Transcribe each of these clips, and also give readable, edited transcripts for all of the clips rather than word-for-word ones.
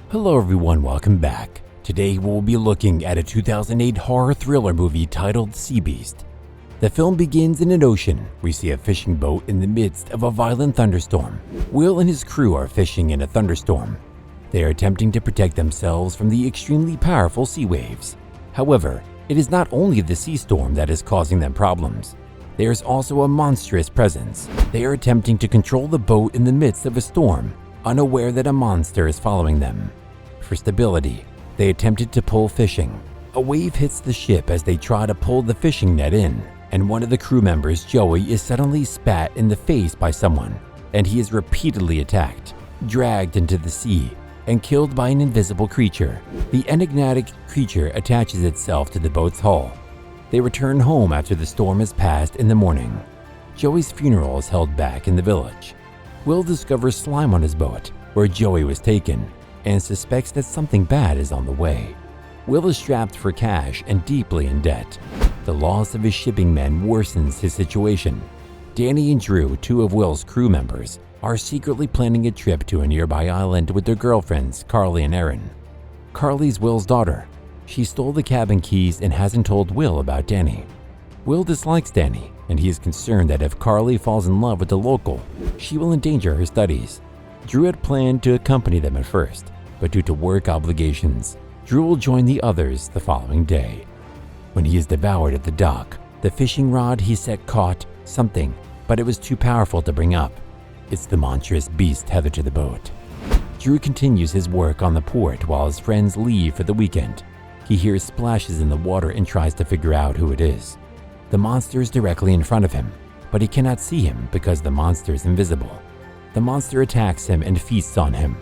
Hello everyone, welcome back. Today we'll be looking at a 2008 horror thriller movie titled Sea Beast. The film begins in an ocean. We see a fishing boat in the midst of a violent thunderstorm. Will and his crew are fishing in a thunderstorm. They are attempting to protect themselves from the extremely powerful sea waves. However, it is not only the sea storm that is causing them problems. There is also a monstrous presence. They are attempting to control the boat in the midst of a storm, unaware that a monster is following them. For stability, they attempted to pull fishing. A wave hits the ship as they try to pull the fishing net in, and one of the crew members, Joey, is suddenly spat in the face by someone, and he is repeatedly attacked, dragged into the sea, and killed by an invisible creature. The enigmatic creature attaches itself to the boat's hull. They return home after the storm has passed in the morning. Joey's funeral is held back in the village. Will discovers slime on his boat, where Joey was taken, and suspects that something bad is on the way. Will is strapped for cash and deeply in debt. The loss of his shipping men worsens his situation. Danny and Drew, two of Will's crew members, are secretly planning a trip to a nearby island with their girlfriends, Carly and Erin. Carly's Will's daughter. She stole the cabin keys and hasn't told Will about Danny. Will dislikes Danny, and he is concerned that if Carly falls in love with the local, she will endanger her studies. Drew had planned to accompany them at first, but due to work obligations, Drew will join the others the following day. When he is devoured at the dock, the fishing rod he set caught something, but it was too powerful to bring up. It's the monstrous beast tethered to the boat. Drew continues his work on the port while his friends leave for the weekend. He hears splashes in the water and tries to figure out who it is. The monster is directly in front of him, but he cannot see him because the monster is invisible. The monster attacks him and feasts on him.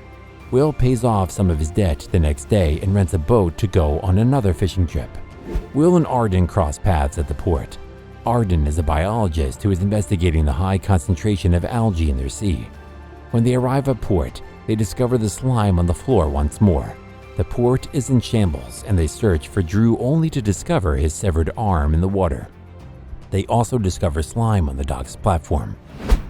Will pays off some of his debt the next day and rents a boat to go on another fishing trip. Will and Arden cross paths at the port. Arden is a biologist who is investigating the high concentration of algae in their sea. When they arrive at port, they discover the slime on the floor once more. The port is in shambles and they search for Drew only to discover his severed arm in the water. They also discover slime on the dock's platform.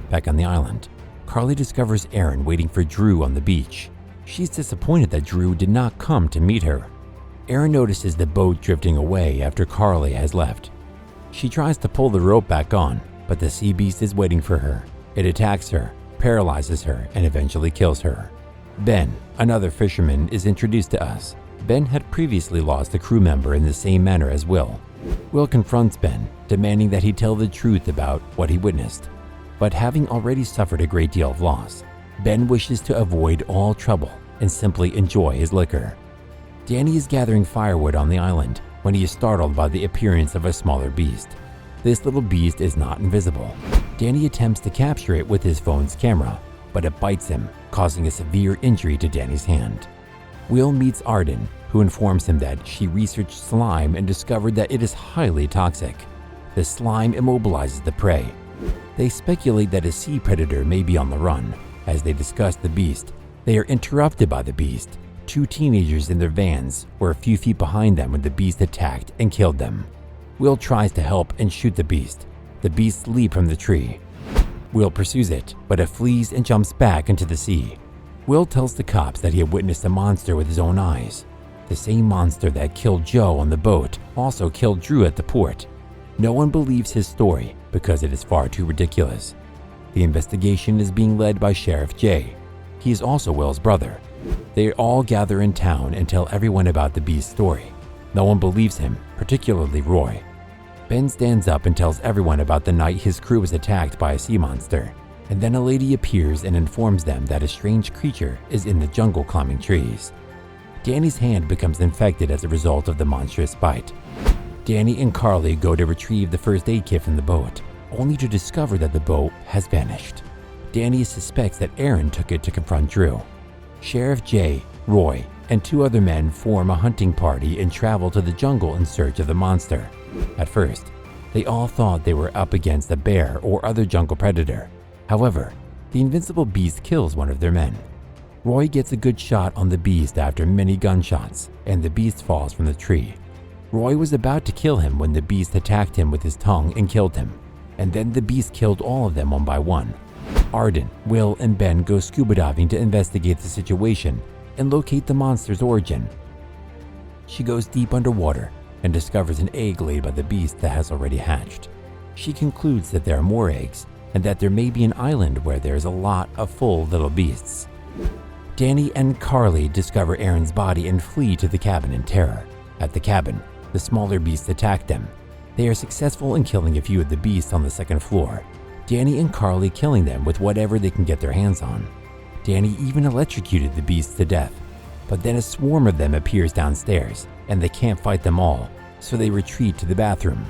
Back on the island, Carly discovers Erin waiting for Drew on the beach. She's disappointed that Drew did not come to meet her. Erin notices the boat drifting away after Carly has left. She tries to pull the rope back on, but the sea beast is waiting for her. It attacks her, paralyzes her, and eventually kills her. Ben, another fisherman, is introduced to us. Ben had previously lost a crew member in the same manner as Will. Will confronts Ben, demanding that he tell the truth about what he witnessed. But having already suffered a great deal of loss, Ben wishes to avoid all trouble and simply enjoy his liquor. Danny is gathering firewood on the island when he is startled by the appearance of a smaller beast. This little beast is not invisible. Danny attempts to capture it with his phone's camera, but it bites him, causing a severe injury to Danny's hand. Will meets Arden, who informs him that she researched slime and discovered that it is highly toxic. The slime immobilizes the prey. They speculate that a sea predator may be on the run. As they discuss the beast, they are interrupted by the beast. Two teenagers in their vans were a few feet behind them when the beast attacked and killed them. Will tries to help and shoot the beast. The beast leaps from the tree. Will pursues it, but it flees and jumps back into the sea. Will tells the cops that he had witnessed a monster with his own eyes. The same monster that killed Joe on the boat also killed Drew at the port. No one believes his story because it is far too ridiculous. The investigation is being led by Sheriff Jay. He is also Will's brother. They all gather in town and tell everyone about the beast's story. No one believes him, particularly Roy. Ben stands up and tells everyone about the night his crew was attacked by a sea monster, and then a lady appears and informs them that a strange creature is in the jungle climbing trees. Danny's hand becomes infected as a result of the monstrous bite. Danny and Carly go to retrieve the first aid kit from the boat, only to discover that the boat has vanished. Danny suspects that Erin took it to confront Drew. Sheriff Jay, Roy, and two other men form a hunting party and travel to the jungle in search of the monster. At first, they all thought they were up against a bear or other jungle predator. However, the invincible beast kills one of their men. Roy gets a good shot on the beast after many gunshots, and the beast falls from the tree. Roy was about to kill him when the beast attacked him with his tongue and killed him, and then the beast killed all of them one by one. Arden, Will, and Ben go scuba diving to investigate the situation and locate the monster's origin. She goes deep underwater and discovers an egg laid by the beast that has already hatched. She concludes that there are more eggs and that there may be an island where there is a lot of full little beasts. Danny and Carly discover Aaron's body and flee to the cabin in terror. At the cabin, the smaller beasts attack them. They are successful in killing a few of the beasts on the second floor, Danny and Carly killing them with whatever they can get their hands on. Danny even electrocuted the beasts to death, but then a swarm of them appears downstairs and they can't fight them all, so they retreat to the bathroom.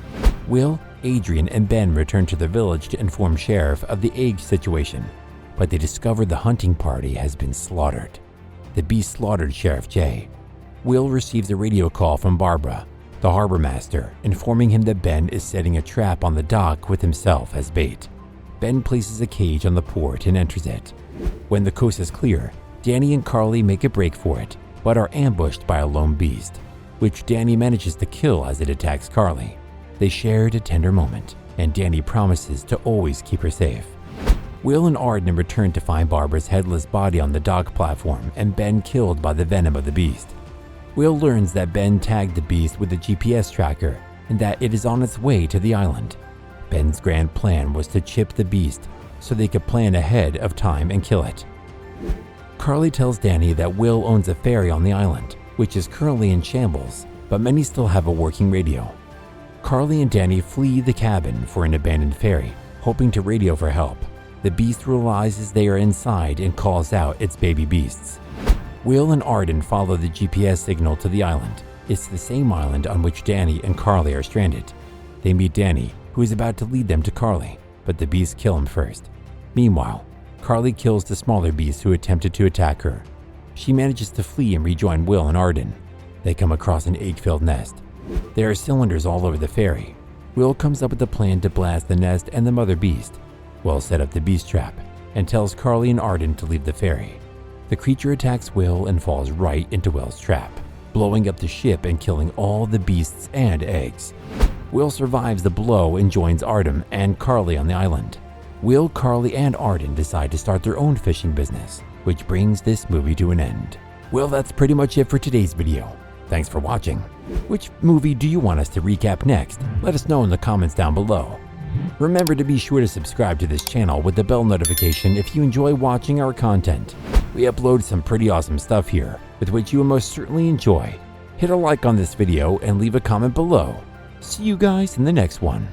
Will, Adrian, and Ben return to the village to inform Sheriff of the egg situation, but they discover the hunting party has been slaughtered. The beast slaughtered Sheriff Jay. Will receives a radio call from Barbara, the harbor master, informing him that Ben is setting a trap on the dock with himself as bait. Ben places a cage on the port and enters it. When the coast is clear, Danny and Carly make a break for it, but are ambushed by a lone beast, which Danny manages to kill as it attacks Carly. They shared a tender moment, and Danny promises to always keep her safe. Will and Arden return to find Barbara's headless body on the dock platform and Ben killed by the venom of the beast. Will learns that Ben tagged the beast with a GPS tracker and that it is on its way to the island. Ben's grand plan was to chip the beast so they could plan ahead of time and kill it. Carly tells Danny that Will owns a ferry on the island, which is currently in shambles, but many still have a working radio. Carly and Danny flee the cabin for an abandoned ferry, hoping to radio for help. The beast realizes they are inside and calls out its baby beasts. Will and Arden follow the GPS signal to the island. It's the same island on which Danny and Carly are stranded. They meet Danny, who is about to lead them to Carly, but the beasts kill him first. Meanwhile, Carly kills the smaller beasts who attempted to attack her. She manages to flee and rejoin Will and Arden. They come across an egg-filled nest. There are cylinders all over the ferry. Will comes up with a plan to blast the nest and the mother beast. Will set up the beast trap and tells Carly and Arden to leave the ferry. The creature attacks Will and falls right into Will's trap, blowing up the ship and killing all the beasts and eggs. Will survives the blow and joins Arden and Carly on the island. Will, Carly, and Arden decide to start their own fishing business, which brings this movie to an end. Well, that's pretty much it for today's video. Thanks for watching. Which movie do you want us to recap next? Let us know in the comments down below. Remember to be sure to subscribe to this channel with the bell notification if you enjoy watching our content. We upload some pretty awesome stuff here, with which you will most certainly enjoy. Hit a like on this video and leave a comment below. See you guys in the next one.